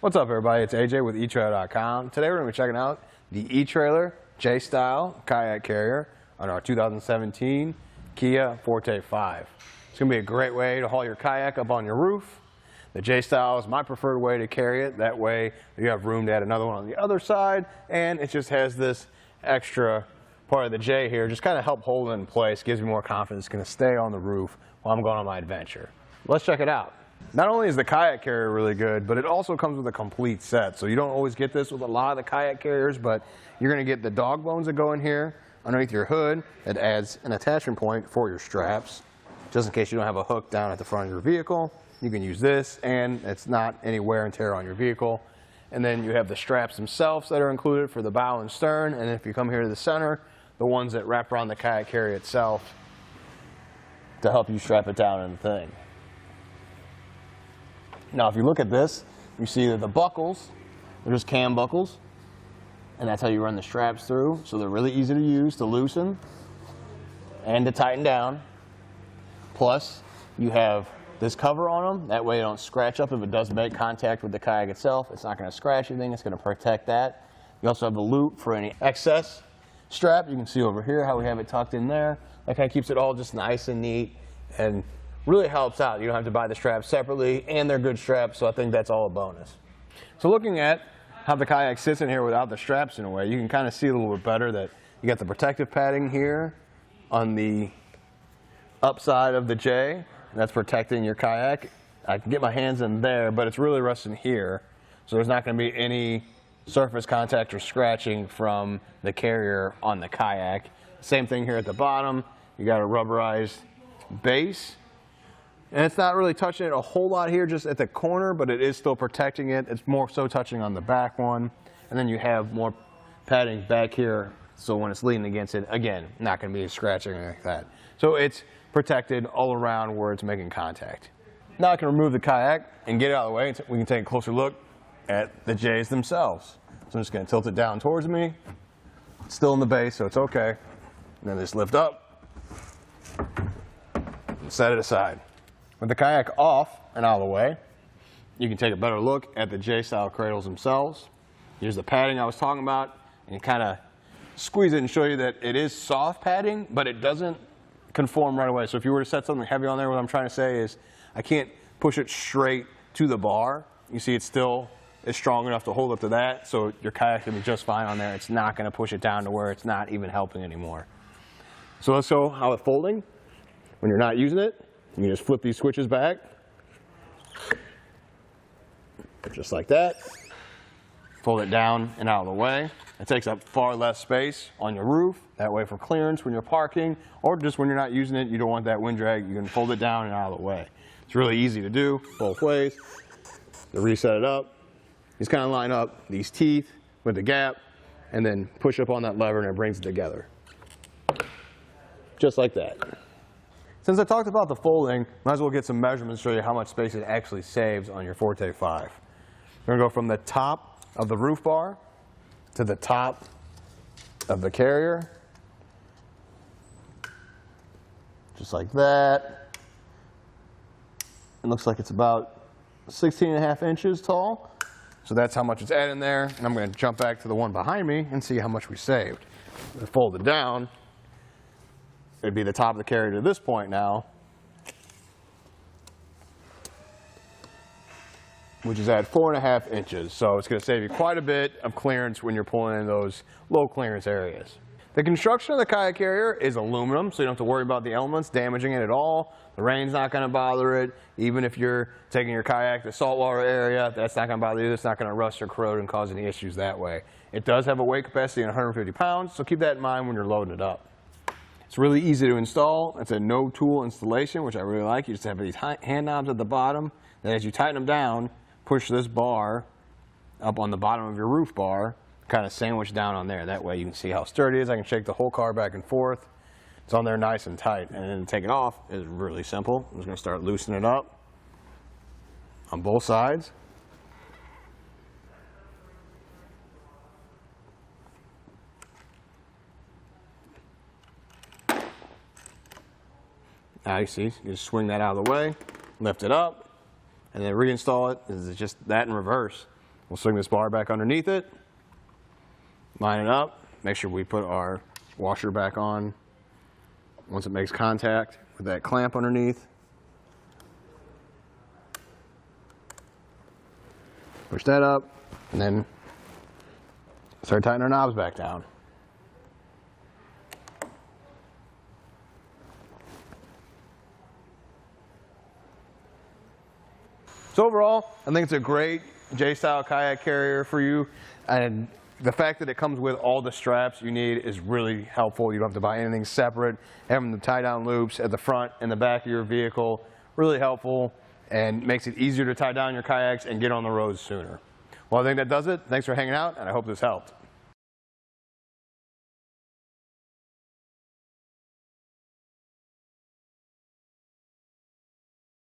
What's up, everybody? It's AJ with etrailer.com. Today we're going to be checking out the etrailer JStyle Kayak Carrier on our 2017 Kia Forte5. It's going to be a great way to haul your kayak up on your roof. The JStyle is my preferred way to carry it. That way you have room to add another one on the other side, and it just has this extra part of the J here, just kind of help hold it in place, gives me more confidence it's going to stay on the roof while I'm going on my adventure. Let's check it out. Not only is the kayak carrier really good, but it also comes with a complete set. So you don't always get this with a lot of the kayak carriers, but you're going to get the dog bones that go in here underneath your hood. It adds an attachment point for your straps, just in case you don't have a hook down at the front of your vehicle. You can use this, and it's not any wear and tear on your vehicle. And then you have the straps themselves that are included for the bow and stern. And if you come here to the center, the ones that wrap around the kayak carrier itself to help you strap it down in the thing. Now, if you look at this, you see that the buckles, they're just cam buckles, and that's how you run the straps through. So they're really easy to use, to loosen and to tighten down. Plus, you have this cover on them. That way you don't scratch up if it does make contact with the kayak itself. It's not going to scratch anything. It's going to protect that. You also have the loop for any excess strap. You can see over here how we have it tucked in there. That kind of keeps it all just nice and neat and really helps out. You don't have to buy the straps separately, and they're good straps, so I think that's all a bonus. So looking at how the kayak sits in here without the straps in a way, you can kind of see a little bit better that you got the protective padding here on the upside of the J. That's protecting your kayak. I can get my hands in there, but it's really resting here, so there's not going to be any surface contact or scratching from the carrier on the kayak. Same thing here at the bottom. You got a rubberized base. And it's not really touching it a whole lot here, just at the corner, but it is still protecting it. It's more so touching on the back one. And then you have more padding back here, so when it's leaning against it, again, not going to be scratching like that. So it's protected all around where it's making contact. Now I can remove the kayak and get it out of the way. We can take a closer look at the J's themselves. So I'm just going to tilt it down towards me. It's still in the base, so it's okay. And then just lift up and set it aside. With the kayak off and out of the way, you can take a better look at the JStyle cradles themselves. Here's the padding I was talking about, and you kind of squeeze it and show you that it is soft padding, but it doesn't conform right away. So if you were to set something heavy on there, what I'm trying to say is I can't push it straight to the bar. You see it still is strong enough to hold up to that, so your kayak can be just fine on there. It's not going to push it down to where it's not even helping anymore. So let's show how it's folding when you're not using it. You can just flip these switches back, just like that. Fold it down and out of the way. It takes up far less space on your roof. That way for clearance when you're parking, or just when you're not using it, you don't want that wind drag, you can fold it down and out of the way. It's really easy to do both ways. To reset it up, just kind of line up these teeth with the gap, and then push up on that lever and it brings it together. Just like that. Since I talked about the folding, might as well get some measurements to show you how much space it actually saves on your Forte5. We're going to go from the top of the roof bar to the top of the carrier. Just like that. It looks like it's about 16.5 inches tall. So that's how much it's adding there. And I'm going to jump back to the one behind me and see how much we saved. Fold it down. It'd be the top of the carrier to this point now, which is at 4.5 inches. So it's going to save you quite a bit of clearance when you're pulling in those low clearance areas. The construction of the kayak carrier is aluminum, so you don't have to worry about the elements damaging it at all. The rain's not going to bother it. Even if you're taking your kayak to saltwater area, that's not going to bother you. It's not going to rust or corrode and cause any issues that way. It does have a weight capacity of 150 pounds, so keep that in mind when you're loading it up. It's really easy to install. It's a no-tool installation, which I really like. You just have these hand knobs at the bottom. Then as you tighten them down, push this bar up on the bottom of your roof bar, kind of sandwich down on there. That way you can see how sturdy it is. I can shake the whole car back and forth. It's on there nice and tight. And then to take it off is really simple. I'm just going to start loosening it up on both sides. Now you see, you just swing that out of the way, lift it up, and then reinstall it. This is just that in reverse. We'll swing this bar back underneath it, line it up, make sure we put our washer back on once it makes contact with that clamp underneath. Push that up, and then start tightening our knobs back down. So overall, I think it's a great JStyle kayak carrier for you, and the fact that it comes with all the straps you need is really helpful. You don't have to buy anything separate. Having the tie-down loops at the front and the back of your vehicle, really helpful, and makes it easier to tie down your kayaks and get on the road sooner. Well, I think that does it. Thanks for hanging out, and I hope this helped.